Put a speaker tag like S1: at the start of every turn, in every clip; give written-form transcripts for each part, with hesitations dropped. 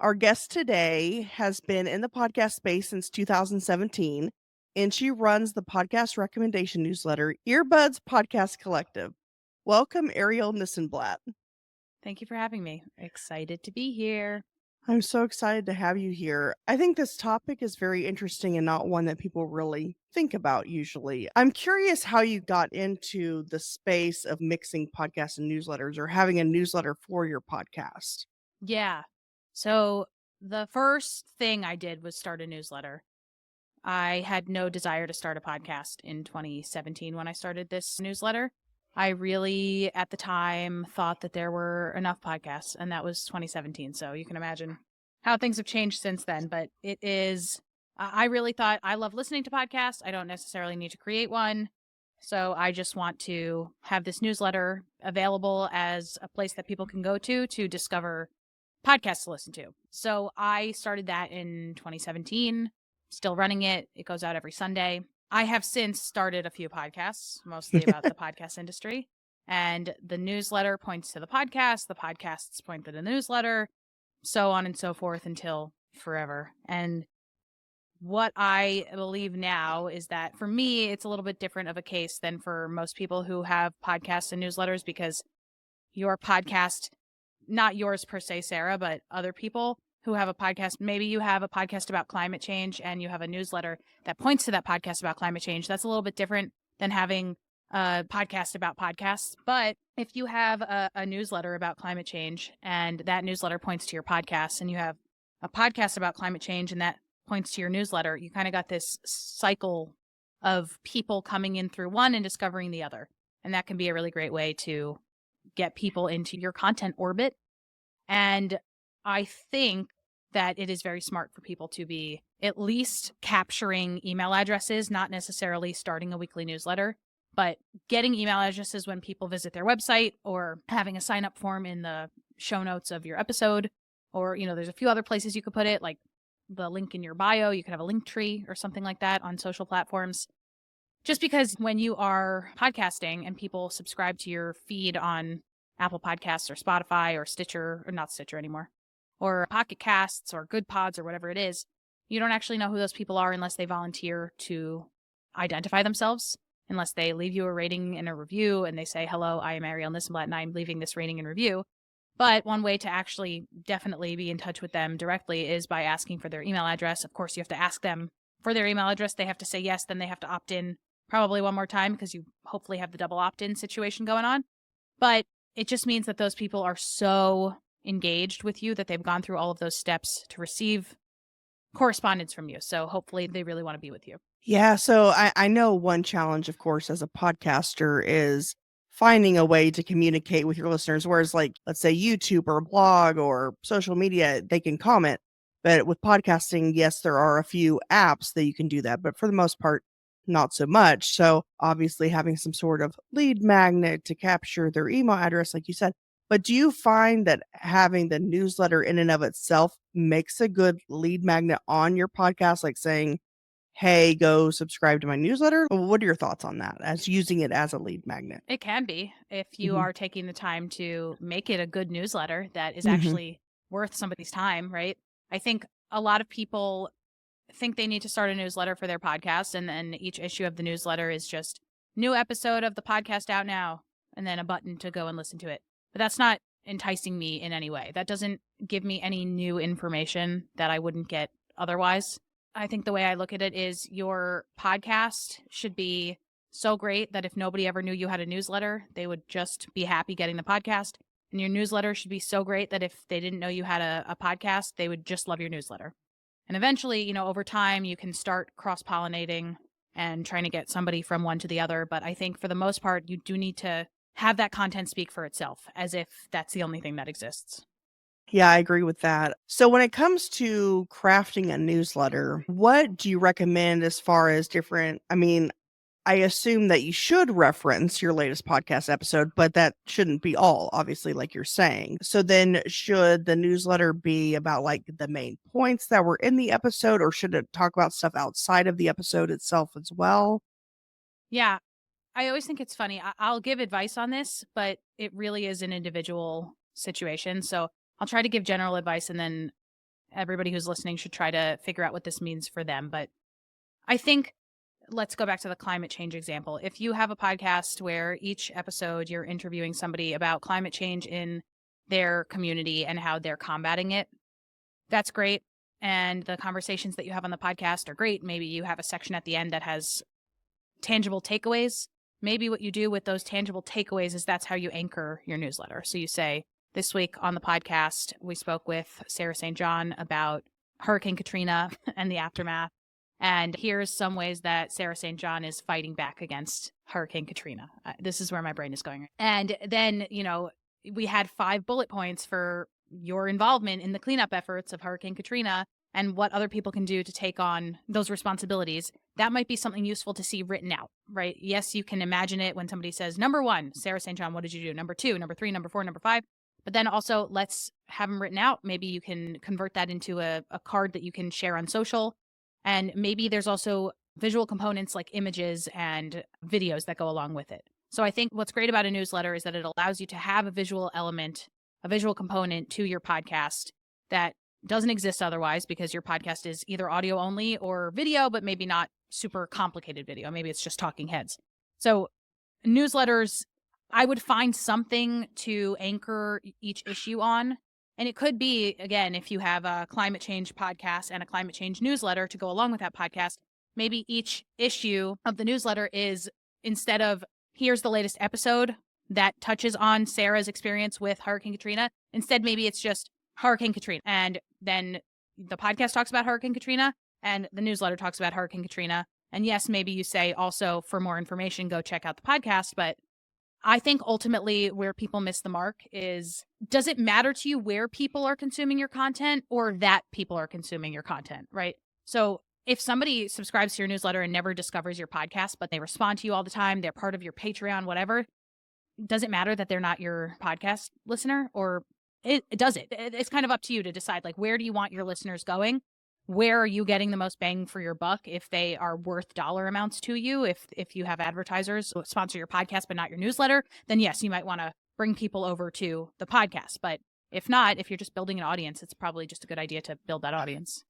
S1: Our guest today has been in the podcast space since 2017, and she runs the podcast recommendation newsletter, Earbuds Podcast Collective. Welcome, Arielle Nissenblatt.
S2: Thank you for having me. Excited to be here.
S1: I'm so excited to have you here. I think this topic is very interesting and not one that people really think about usually. I'm curious how you got into the space of mixing podcasts and newsletters or having a newsletter for your podcast.
S2: Yeah. So the first thing I did was start a newsletter. I had no desire to start a podcast in 2017 when I started this newsletter. I really, at the time, thought that there were enough podcasts, and that was 2017. So you can imagine how things have changed since then. But it is, I really thought I love listening to podcasts. I don't necessarily need to create one. So I just want to have this newsletter available as a place that people can go to discover podcasts to listen to. So I started that in 2017, still running it. It goes out every Sunday. I have since started a few podcasts, mostly about the podcast industry. And the newsletter points to the podcasts point to the newsletter, so on and so forth until forever. And what I believe now is that for me, it's a little bit different of a case than for most people who have podcasts and newsletters, because your podcast, not yours per se, Sarah, but other people who have a podcast, maybe you have a podcast about climate change and you have a newsletter that points to that podcast about climate change. That's a little bit different than having a podcast about podcasts. But if you have a newsletter about climate change and that newsletter points to your podcast, and you have a podcast about climate change and that points to your newsletter, you kind of got this cycle of people coming in through one and discovering the other. And that can be a really great way to get people into your content orbit. And I think that it is very smart for people to be at least capturing email addresses, not necessarily starting a weekly newsletter, but getting email addresses when people visit their website, or having a sign up form in the show notes of your episode. Or, there's a few other places you could put it, like the link in your bio. You could have a link tree or something like that on social platforms. Just because when you are podcasting and people subscribe to your feed on Apple Podcasts or Spotify or Stitcher, or not Stitcher anymore, or Pocket Casts or Good Pods or whatever it is, you don't actually know who those people are unless they volunteer to identify themselves, unless they leave you a rating and a review and they say, hello, I am Arielle Nissenblatt and I'm leaving this rating and review. But one way to actually definitely be in touch with them directly is by asking for their email address. Of course, you have to ask them for their email address. They have to say yes, then they have to opt in probably one more time, because you hopefully have the double opt-in situation going on. But it just means that those people are so engaged with you that they've gone through all of those steps to receive correspondence from you. So hopefully they really want to be with you.
S1: Yeah, so I know one challenge, of course, as a podcaster is finding a way to communicate with your listeners. Whereas, like, let's say YouTube or blog or social media, they can comment. But with podcasting, yes, there are a few apps that you can do that. But for the most part, not so much. So obviously having some sort of lead magnet to capture their email address, like you said. But do you find that having the newsletter in and of itself makes a good lead magnet on your podcast, like saying, hey, go subscribe to my newsletter? What are your thoughts on that, as using it as a lead magnet?
S2: It can be, if you
S1: Mhm.
S2: are taking the time to make it a good newsletter that is
S1: Mhm.
S2: actually worth somebody's time, right? I think a lot of people think they need to start a newsletter for their podcast, and then each issue of the newsletter is just new episode of the podcast out now, and then a button to go and listen to it. But that's not enticing me in any way. That doesn't give me any new information that I wouldn't get otherwise. I think the way I look at it is your podcast should be so great that if nobody ever knew you had a newsletter, they would just be happy getting the podcast. And your newsletter should be so great that if they didn't know you had a podcast, they would just love your newsletter. And eventually, over time, you can start cross-pollinating and trying to get somebody from one to the other. But I think for the most part, you do need to have that content speak for itself, as if that's the only thing that exists.
S1: Yeah, I agree with that. So when it comes to crafting a newsletter, what do you recommend as far as different, I assume that you should reference your latest podcast episode, but that shouldn't be all, obviously, like you're saying. So then should the newsletter be about like the main points that were in the episode, or should it talk about stuff outside of the episode itself as well?
S2: Yeah, I always think it's funny. I'll give advice on this, but it really is an individual situation. So I'll try to give general advice, and then everybody who's listening should try to figure out what this means for them. But I think let's go back to the climate change example. If you have a podcast where each episode you're interviewing somebody about climate change in their community and how they're combating it, that's great. And the conversations that you have on the podcast are great. Maybe you have a section at the end that has tangible takeaways. Maybe what you do with those tangible takeaways is that's how you anchor your newsletter. So you say, this week on the podcast, we spoke with Sarah St. John about Hurricane Katrina and the aftermath. And here's some ways that Sarah St. John is fighting back against Hurricane Katrina. This is where my brain is going. And then, we had 5 bullet points for your involvement in the cleanup efforts of Hurricane Katrina and what other people can do to take on those responsibilities. That might be something useful to see written out, right? Yes, you can imagine it when somebody says, number 1, Sarah St. John, what did you do? Number 2, number 3, number 4, number 5. But then also let's have them written out. Maybe you can convert that into a card that you can share on social. And maybe there's also visual components like images and videos that go along with it. So I think what's great about a newsletter is that it allows you to have a visual element, a visual component to your podcast that doesn't exist otherwise, because your podcast is either audio only or video, but maybe not super complicated video. Maybe it's just talking heads. So newsletters, I would find something to anchor each issue on. And it could be, again, if you have a climate change podcast and a climate change newsletter to go along with that podcast, maybe each issue of the newsletter is, instead of here's the latest episode that touches on Sarah's experience with Hurricane Katrina, instead maybe it's just Hurricane Katrina. And then the podcast talks about Hurricane Katrina and the newsletter talks about Hurricane Katrina. And yes, maybe you say also, for more information, go check out the podcast. But I think ultimately where people miss the mark is, does it matter to you where people are consuming your content or that people are consuming your content, right? So if somebody subscribes to your newsletter and never discovers your podcast, but they respond to you all the time, they're part of your Patreon, whatever, does it matter that they're not your podcast listener? Or does it? It's kind of up to you to decide, like, where do you want your listeners going? Where are you getting the most bang for your buck if they are worth dollar amounts to you? If you have advertisers who sponsor your podcast but not your newsletter, then yes, you might want to bring people over to the podcast. But if not, if you're just building an audience, it's probably just a good idea to build that audience.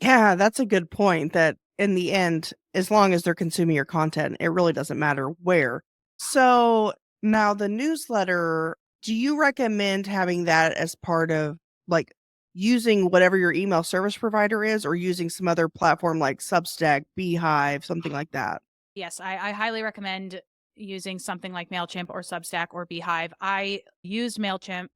S1: Yeah, that's a good point, that in the end, as long as they're consuming your content, it really doesn't matter where. So now the newsletter, do you recommend having that as part of, like, using whatever your email service provider is, or using some other platform like Substack, Beehive, something like that?
S2: Yes, I highly recommend using something like Mailchimp or Substack or Beehive. I used Mailchimp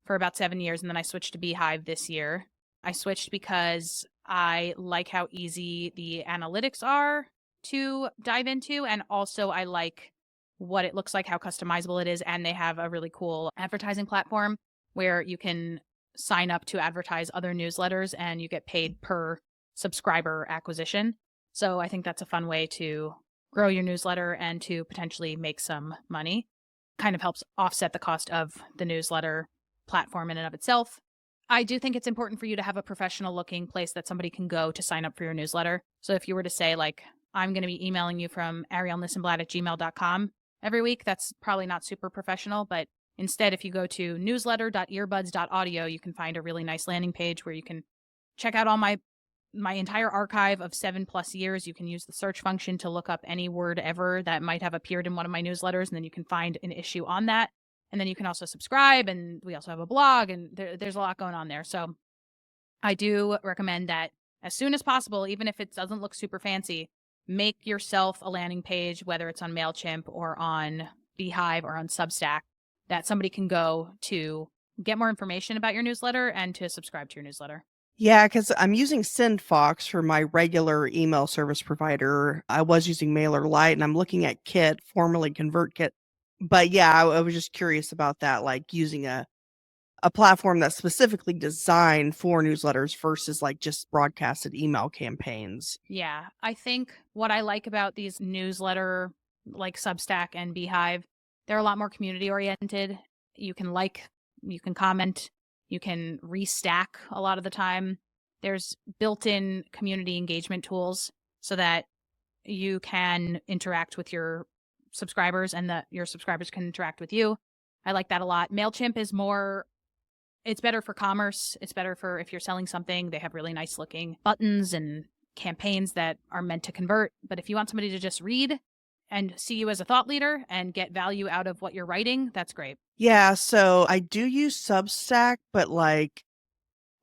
S2: for about 7 years, and then I switched to Beehive this year. I switched because I like how easy the analytics are to dive into, and also I like what it looks like, how customizable it is, and they have a really cool advertising platform where you can sign up to advertise other newsletters and you get paid per subscriber acquisition. So I think that's a fun way to grow your newsletter and to potentially make some money. Kind of helps offset the cost of the newsletter platform in and of itself. I do think it's important for you to have a professional looking place that somebody can go to sign up for your newsletter. So if you were to say, like, I'm going to be emailing you from ariellenissenblatt@gmail.com every week, that's probably not super professional. But instead, if you go to newsletter.earbuds.audio, you can find a really nice landing page where you can check out all my entire archive of 7+ years. You can use the search function to look up any word ever that might have appeared in one of my newsletters, and then you can find an issue on that. And then you can also subscribe, and we also have a blog, and there's a lot going on there. So I do recommend that as soon as possible, even if it doesn't look super fancy, make yourself a landing page, whether it's on Mailchimp or on Beehive or on Substack, that somebody can go to get more information about your newsletter and to subscribe to your newsletter.
S1: Yeah, because I'm using SendFox for my regular email service provider. I was using MailerLite, and I'm looking at Kit, formerly ConvertKit. But yeah, I was just curious about that, like using a platform that's specifically designed for newsletters versus like just broadcasted email campaigns.
S2: Yeah, I think what I like about these newsletter like Substack and Beehive, they're a lot more community oriented. You can comment, you can restack a lot of the time. There's built-in community engagement tools so that you can interact with your subscribers and that your subscribers can interact with you. I like that a lot. Mailchimp is more It's better for commerce. It's better for if you're selling something. They have really nice looking buttons and campaigns that are meant to convert. But if you want somebody to just read and see you as a thought leader and get value out of what you're writing, that's great.
S1: Yeah, so I do use Substack, but like,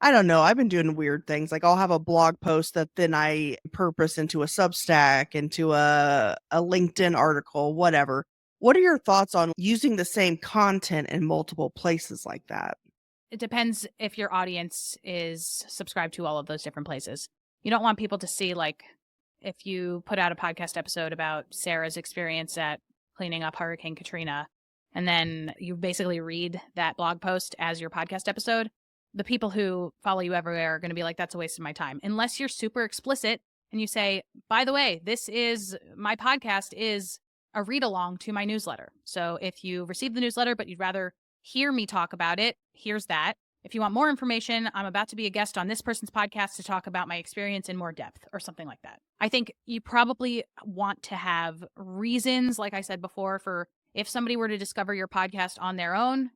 S1: I don't know. I've been doing weird things. Like I'll have a blog post that then I purpose into a Substack, into a LinkedIn article, whatever. What are your thoughts on using the same content in multiple places like that?
S2: It depends if your audience is subscribed to all of those different places. You don't want people to see, like, if you put out a podcast episode about Sarah's experience at cleaning up Hurricane Katrina, and then you basically read that blog post as your podcast episode, the people who follow you everywhere are going to be like, that's a waste of my time. Unless you're super explicit and you say, by the way, my podcast is a read along to my newsletter. So if you receive the newsletter, but you'd rather hear me talk about it, here's that. If you want more information, I'm about to be a guest on this person's podcast to talk about my experience in more depth or something like that. I think you probably want to have reasons, like I said before, for if somebody were to discover your podcast on their own,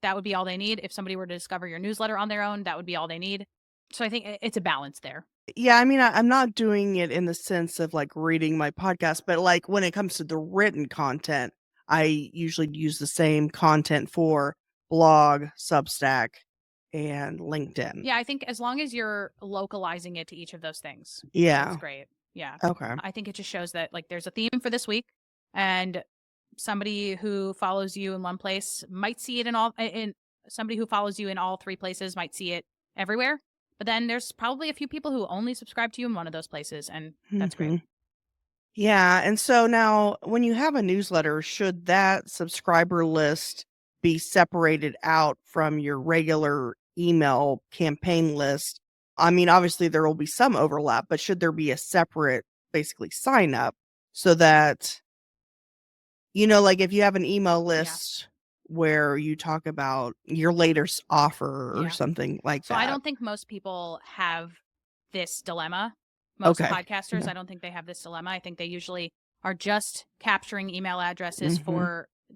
S2: that would be all they need. If somebody were to discover your newsletter on their own, that would be all they need. So I think it's a balance there.
S1: Yeah, I mean, I'm not doing it in the sense of like reading my podcast, but like when it comes to the written content, I usually use the same content for blog, Substack, and LinkedIn.
S2: Yeah, I think as long as you're localizing it to each of those things,
S1: Yeah.
S2: that's great. Yeah.
S1: Okay.
S2: I think it just shows that like there's a theme for this week, and somebody who follows you in one place might see it in somebody who follows you in all three places might see it everywhere. But then there's probably a few people who only subscribe to you in one of those places, and that's great.
S1: Yeah. And so now when you have a newsletter, should that subscriber list be separated out from your regular email campaign list? I mean, obviously there will be some overlap, but should there be a separate basically sign up so that, like if you have an email list where you talk about your latest offer or something like that.
S2: So I don't think most people have this dilemma. Most podcasters, I don't think they have this dilemma. I think they usually are just capturing email addresses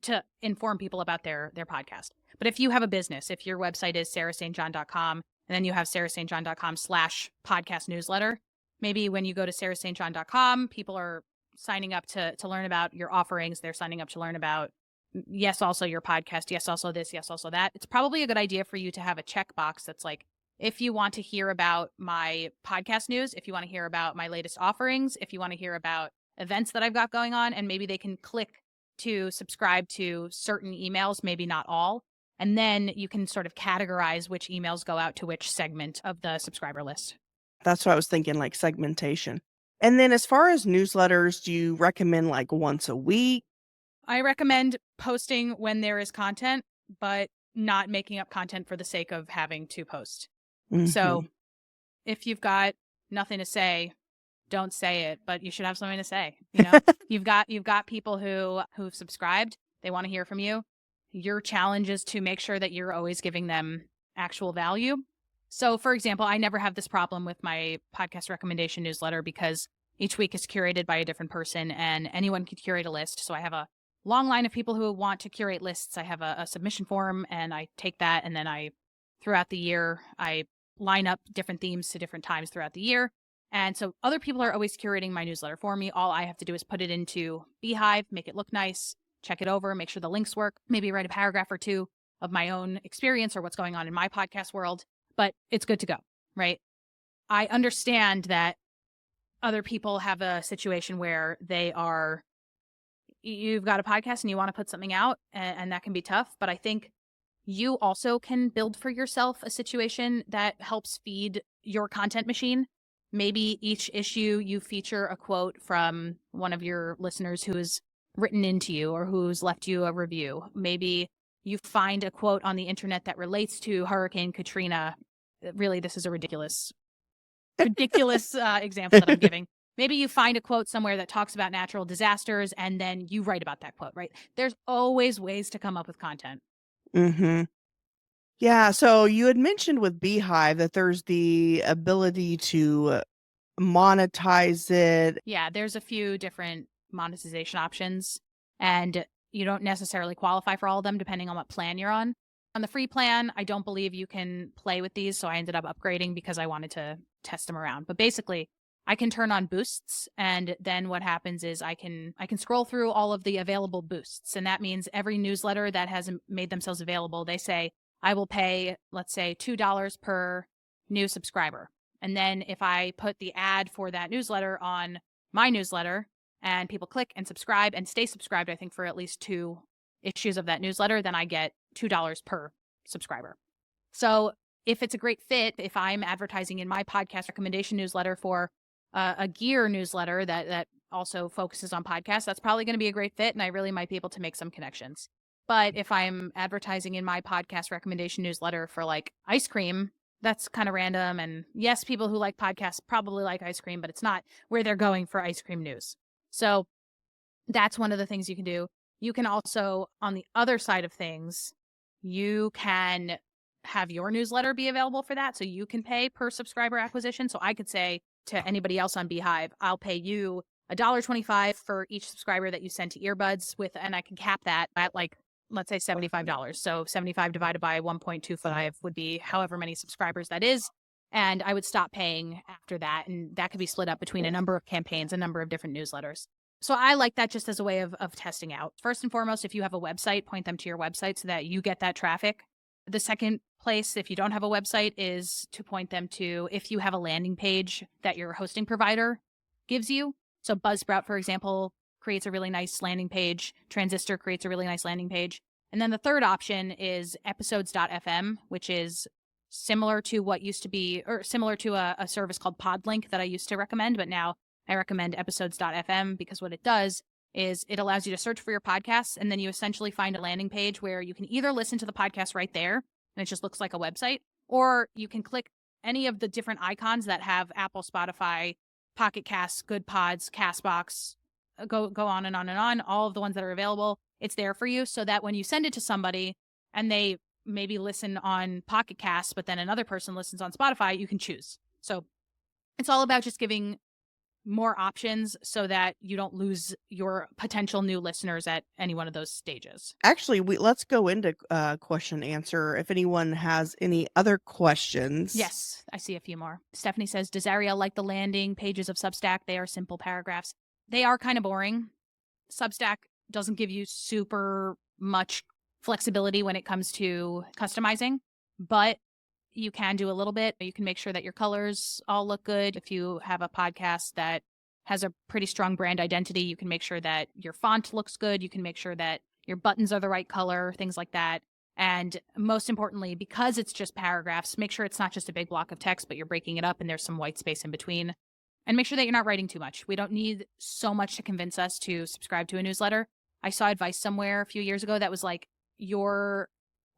S2: to inform people about their podcast. But if you have a business, if your website is sarahstjohn.com and then you have sarahstjohn.com/podcast newsletter, maybe when you go to sarahstjohn.com, people are signing up to learn about your offerings. They're signing up to learn about, yes, also your podcast. Yes, also this. Yes, also that. It's probably a good idea for you to have a checkbox that's like, if you want to hear about my podcast news, if you want to hear about my latest offerings, if you want to hear about events that I've got going on, and maybe they can click to subscribe to certain emails, maybe not all. And then you can sort of categorize which emails go out to which segment of the subscriber list.
S1: That's what I was thinking, like segmentation. And then as far as newsletters, do you recommend like once a week?
S2: I recommend posting when there is content, but not making up content for the sake of having to post. So if you've got nothing to say, don't say it, but you should have something to say. You've got people who've subscribed. They want to hear from you. Your challenge is to make sure that you're always giving them actual value. So for example, I never have this problem with my podcast recommendation newsletter because each week is curated by a different person and anyone can curate a list. So I have a long line of people who want to curate lists. I have a submission form and I take that and then throughout the year, I line up different themes to different times throughout the year. And so other people are always curating my newsletter for me. All I have to do is put it into Beehive, make it look nice, check it over, make sure the links work, maybe write a paragraph or two of my own experience or what's going on in my podcast world, but it's good to go, right? I understand that other people have a situation where you've got a podcast and you want to put something out and that can be tough, but I think you also can build for yourself a situation that helps feed your content machine. Maybe each issue you feature a quote from one of your listeners who has written into you or who's left you a review. Maybe you find a quote on the internet that relates to Hurricane Katrina. Really, this is a ridiculous example that I'm giving. Maybe you find a quote somewhere that talks about natural disasters and then you write about that quote, right? There's always ways to come up with content.
S1: Yeah, so you had mentioned with Beehive that there's the ability to monetize it.
S2: Yeah, there's a few different monetization options, and you don't necessarily qualify for all of them depending on what plan you're on. On the free plan, I don't believe you can play with these, so I ended up upgrading because I wanted to test them around. But basically, I can turn on boosts, and then what happens is I can scroll through all of the available boosts, and that means every newsletter that has made themselves available, they say, I will pay, let's say, $2 per new subscriber. And then if I put the ad for that newsletter on my newsletter and people click and subscribe and stay subscribed, I think for at least 2 issues of that newsletter, then I get $2 per subscriber. So if it's a great fit, if I'm advertising in my podcast recommendation newsletter for a gear newsletter that also focuses on podcasts, that's probably going to be a great fit, and I really might be able to make some connections. But if I'm advertising in my podcast recommendation newsletter for like ice cream, that's kind of random. And yes, people who like podcasts probably like ice cream, but it's not where they're going for ice cream news. So that's one of the things you can do. You can also, on the other side of things, you can have your newsletter be available for that. So you can pay per subscriber acquisition. So I could say to anybody else on Beehive, I'll pay you $1.25 for each subscriber that you send to Earbuds with, and I can cap that at like, let's say $75. So 75 divided by 1.25 would be however many subscribers that is. And I would stop paying after that. And that could be split up between a number of campaigns, a number of different newsletters. So I like that just as a way of testing out. First and foremost, if you have a website, point them to your website so that you get that traffic. The second place, if you don't have a website, is to point them to if you have a landing page that your hosting provider gives you. So Buzzsprout, for example, creates a really nice landing page. Transistor creates a really nice landing page. And then the third option is episodes.fm, which is similar to what used to be, or similar to a service called Podlink that I used to recommend, but now I recommend episodes.fm because what it does is it allows you to search for your podcasts, and then you essentially find a landing page where you can either listen to the podcast right there, and it just looks like a website, or you can click any of the different icons that have Apple, Spotify, Pocket Casts, Good Pods, Castbox, go on and on and on, all of the ones that are available. It's there for you so that when you send it to somebody and they maybe listen on Pocket Casts, but then another person listens on Spotify, you can choose. So it's all about just giving more options so that you don't lose your potential new listeners at any one of those stages.
S1: Actually, let's go into question and answer if anyone has any other questions.
S2: Yes, I see a few more. Stephanie says, does Arielle like the landing pages of Substack? They are simple paragraphs. They are kind of boring. Substack doesn't give you super much flexibility when it comes to customizing, but you can do a little bit. You can make sure that your colors all look good. If you have a podcast that has a pretty strong brand identity, you can make sure that your font looks good. You can make sure that your buttons are the right color, things like that. And most importantly, because it's just paragraphs, make sure it's not just a big block of text, but you're breaking it up and there's some white space in between. And make sure that you're not writing too much. We don't need so much to convince us to subscribe to a newsletter. I saw advice somewhere a few years ago that was like, your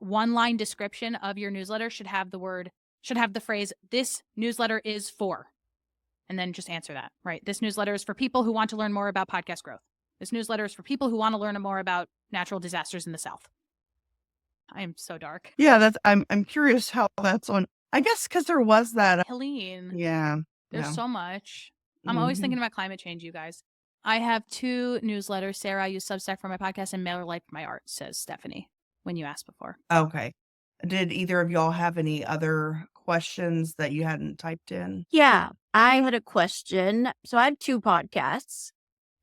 S2: one-line description of your newsletter should have the phrase, this newsletter is for, and then just answer that, right? This newsletter is for people who want to learn more about podcast growth. This newsletter is for people who want to learn more about natural disasters in the South. I am so dark.
S1: Yeah, I'm curious how that's on. I guess because there was that.
S2: Helene.
S1: Yeah.
S2: There's so much. I'm always thinking about climate change, you guys. I have 2 newsletters. Sarah, I use Substack for my podcast and MailerLite for my art, says Stephanie, when you asked before.
S1: Okay. Did either of y'all have any other questions that you hadn't typed in?
S3: Yeah, I had a question. So I have 2 podcasts,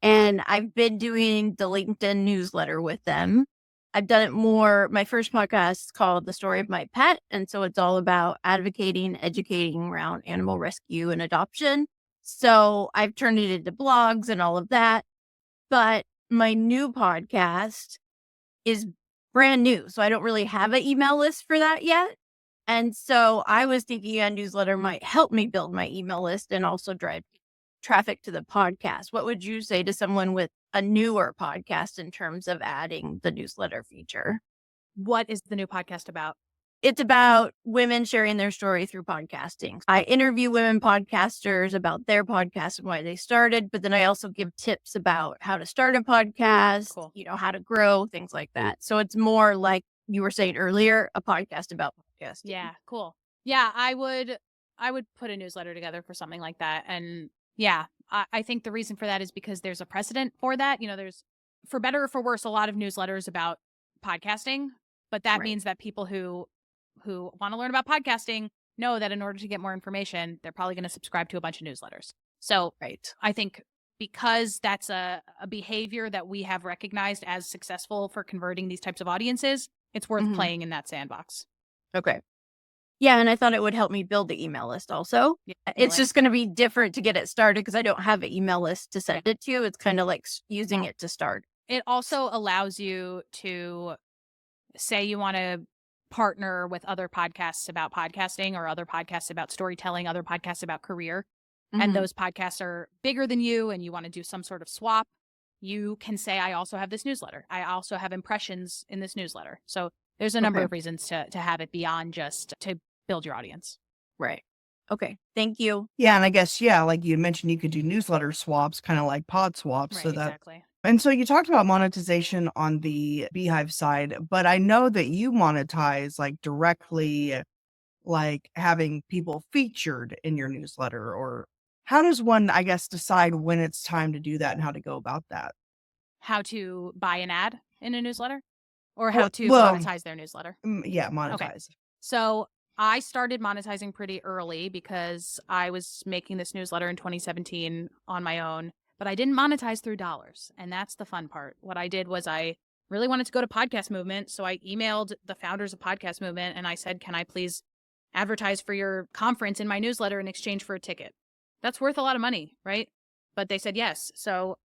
S3: and I've been doing the LinkedIn newsletter with them. I've done it more. My first podcast is called The Story of My Pet. And so it's all about advocating, educating around animal rescue and adoption. So I've turned it into blogs and all of that. But my new podcast is brand new. So I don't really have an email list for that yet. And so I was thinking a newsletter might help me build my email list and also drive traffic to the podcast. What would you say to someone with a newer podcast in terms of adding the newsletter feature?
S2: What is the new podcast about?
S3: It's about women sharing their story through podcasting. I interview women podcasters about their podcast and why they started, but then I also give tips about how to start a podcast,
S2: Cool.
S3: How to grow, things like that. So it's more like you were saying earlier, a podcast about podcasting.
S2: Yeah, cool. Yeah, I would put a newsletter together for something like that. And yeah, I think the reason for that is because there's a precedent for that. There's, for better or for worse, a lot of newsletters about podcasting, But that
S3: Right.
S2: means that people who want to learn about podcasting know that in order to get more information, they're probably going to subscribe to a bunch of newsletters. So
S3: Right.
S2: I think because that's a behavior that we have recognized as successful for converting these types of audiences, it's worth
S3: Mhm.
S2: playing in that sandbox.
S3: Okay. Yeah, and I thought it would help me build the email list also.
S2: Yeah,
S3: It's
S2: definitely.
S3: just going to be different to get it started because I don't have an email list to send it to. It's kind of like using it to start.
S2: It also allows you to say you want to partner with other podcasts about podcasting or other podcasts about storytelling, other podcasts about career, and
S3: Mhm.
S2: those podcasts are bigger than you and you want to do some sort of swap, you can say, I also have this newsletter. I also have impressions in this newsletter. So there's a number
S3: Okay.
S2: of reasons to have it beyond just to build your audience.
S3: Right. Okay. Thank you.
S1: Yeah, and I guess, yeah, like you mentioned, you could do newsletter swaps, kind of like pod swaps.
S2: Right,
S1: So that,
S2: exactly.
S1: and so you talked about monetization on the Beehive side, but I know that you monetize like directly, like having people featured in your newsletter, or how does one, I guess, decide when it's time to do that and how to go about that?
S2: How to buy an ad in a newsletter or how
S1: Well,
S2: to
S1: well,
S2: monetize their newsletter?
S1: yeah, monetize.
S2: So I started monetizing pretty early because I was making this newsletter in 2017 on my own, but I didn't monetize through dollars. And that's the fun part. What I did was I really wanted to go to Podcast Movement. So I emailed the founders of Podcast Movement and I said, can I please advertise for your conference in my newsletter in exchange for a ticket? That's worth a lot of money, right? But they said yes. So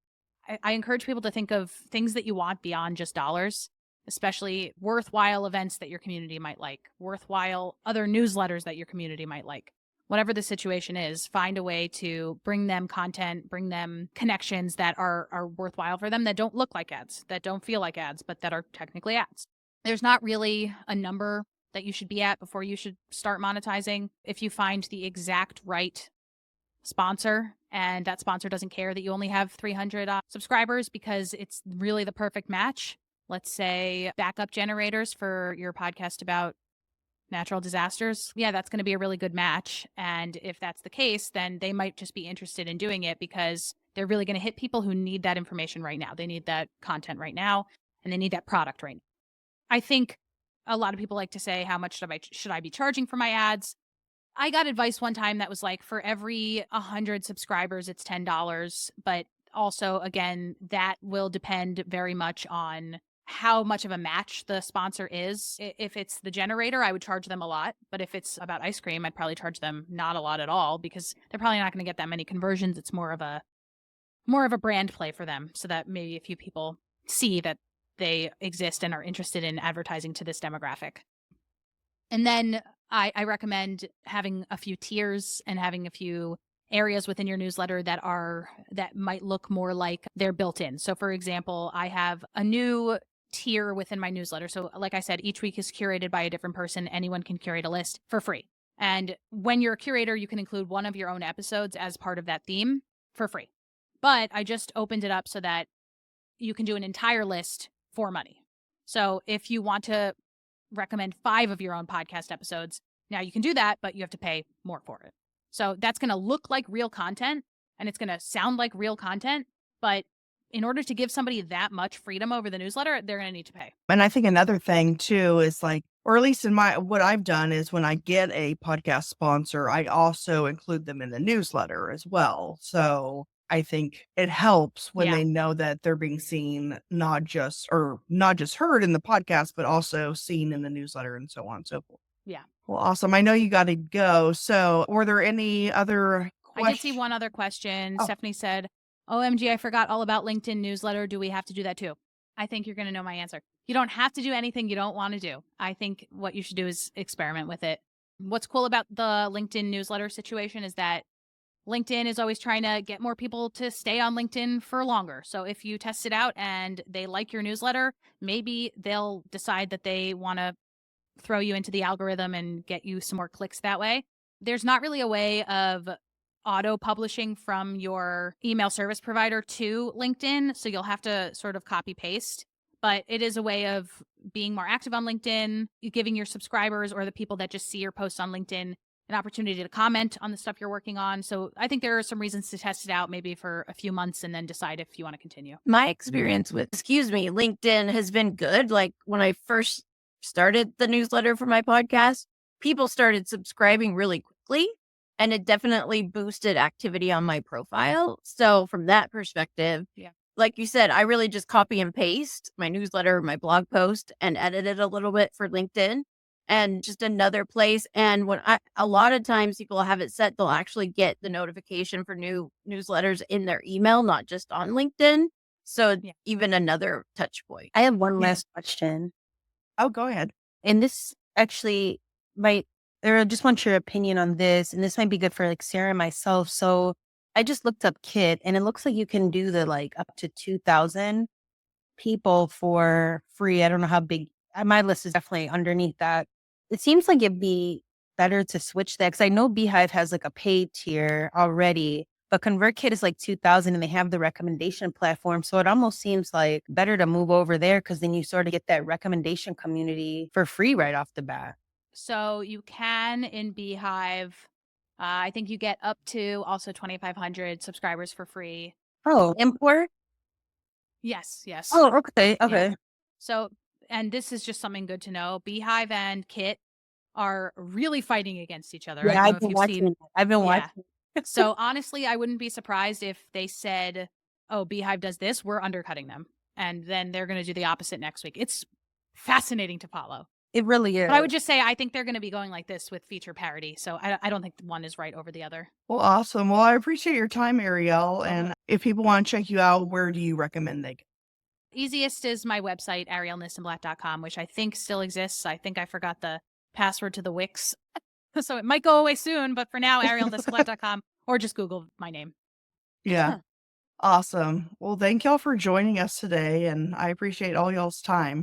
S2: I encourage people to think of things that you want beyond just dollars, especially worthwhile events that your community might like, worthwhile other newsletters that your community might like. Whatever the situation is, find a way to bring them content, bring them connections that are worthwhile for them, that don't look like ads, that don't feel like ads, but that are technically ads. There's not really a number that you should be at before you should start monetizing. If you find the exact right sponsor and that sponsor doesn't care that you only have 300 subscribers because it's really the perfect match. Let's say backup generators for your podcast about natural disasters. Yeah, that's going to be a really good match. And if that's the case, then they might just be interested in doing it because they're really going to hit people who need that information right now. They need that content right now and they need that product right now. I think a lot of people like to say, how much should I be charging for my ads? I got advice one time that was like, for every 100 subscribers, it's $10. But also, again, that will depend very much on how much of a match the sponsor is. If it's the generator, I would charge them a lot. But if it's about ice cream, I'd probably charge them not a lot at all because they're probably not going to get that many conversions. It's more of a brand play for them so that maybe a few people see that they exist and are interested in advertising to this demographic. And then I recommend having a few tiers and having a few areas within your newsletter that might look more like they're built in. So for example, I have a new tier within my newsletter. So like I said, each week is curated by a different person. Anyone can curate a list for free. And when you're a curator, you can include one of your own episodes as part of that theme for free. But I just opened it up so that you can do an entire list for money. So if you want to recommend 5 of your own podcast episodes, now you can do that, but you have to pay more for it. So that's going to look like real content and it's going to sound like real content. But in order to give somebody that much freedom over the newsletter, they're going to need to pay.
S1: And I think another thing too is like, or at least in what I've done is when I get a podcast sponsor, I also include them in the newsletter as well. So I think it helps when they know that they're being seen, not just heard in the podcast, but also seen in the newsletter and so on and so forth.
S2: Yeah.
S1: Well, awesome. I know you got to go. So were there any other questions?
S2: I did see one other question. Stephanie said, OMG, I forgot all about LinkedIn newsletter. Do we have to do that too? I think you're going to know my answer. You don't have to do anything you don't want to do. I think what you should do is experiment with it. What's cool about the LinkedIn newsletter situation is that LinkedIn is always trying to get more people to stay on LinkedIn for longer. So if you test it out and they like your newsletter, maybe they'll decide that they want to throw you into the algorithm and get you some more clicks that way. There's not really a way of auto-publishing from your email service provider to LinkedIn, so you'll have to sort of copy-paste. But it is a way of being more active on LinkedIn, giving your subscribers or the people that just see your posts on LinkedIn an opportunity to comment on the stuff you're working on. So I think there are some reasons to test it out maybe for a few months and then decide if you want to continue.
S3: My experience with, LinkedIn has been good. Like when I first started the newsletter for my podcast, people started subscribing really quickly, and it definitely boosted activity on my profile. So from that perspective, like you said, I really just copy and paste my newsletter, my blog post, and edit it a little bit for LinkedIn and just another place. And a lot of times people have it set, they'll actually get the notification for new newsletters in their email, not just on LinkedIn. So even another touch point.
S4: I have one last question.
S1: Oh, go ahead.
S4: And this actually might, or I just want your opinion on this. And this might be good for like Sarah and myself. So I just looked up Kit, and it looks like you can do the like up to 2,000 people for free. I don't know how big, my list is definitely underneath that. It seems like it'd be better to switch that, because I know Beehive has like a paid tier already, but ConvertKit is like 2,000 and they have the recommendation platform. So it almost seems like better to move over there, because then you sort of get that recommendation community for free right off the bat.
S2: So you can in Beehive. I think you get up to also 2,500 subscribers for free.
S4: Oh, import?
S2: Yes.
S4: Oh, okay.
S2: Yeah. So, and this is just something good to know. Beehive and Kit are really fighting against each other.
S4: Yeah,
S2: I
S4: I've been watching.
S2: So honestly, I wouldn't be surprised if they said, oh, Beehive does this, we're undercutting them. And then they're going to do the opposite next week. It's fascinating to follow.
S4: It really is.
S2: But I would just say, I think they're going to be going like this with feature parity. So I don't think one is right over the other.
S1: Well, awesome. Well, I appreciate your time, Arielle. And if people want to check you out, where do you recommend they go?
S2: Easiest is my website, ariellenissenblatt.com, which I think still exists. I think I forgot the password to the Wix. So it might go away soon, but for now, ariellenissenblatt.com, or just Google my name.
S1: Yeah. Awesome. Well, thank y'all for joining us today, and I appreciate all y'all's time.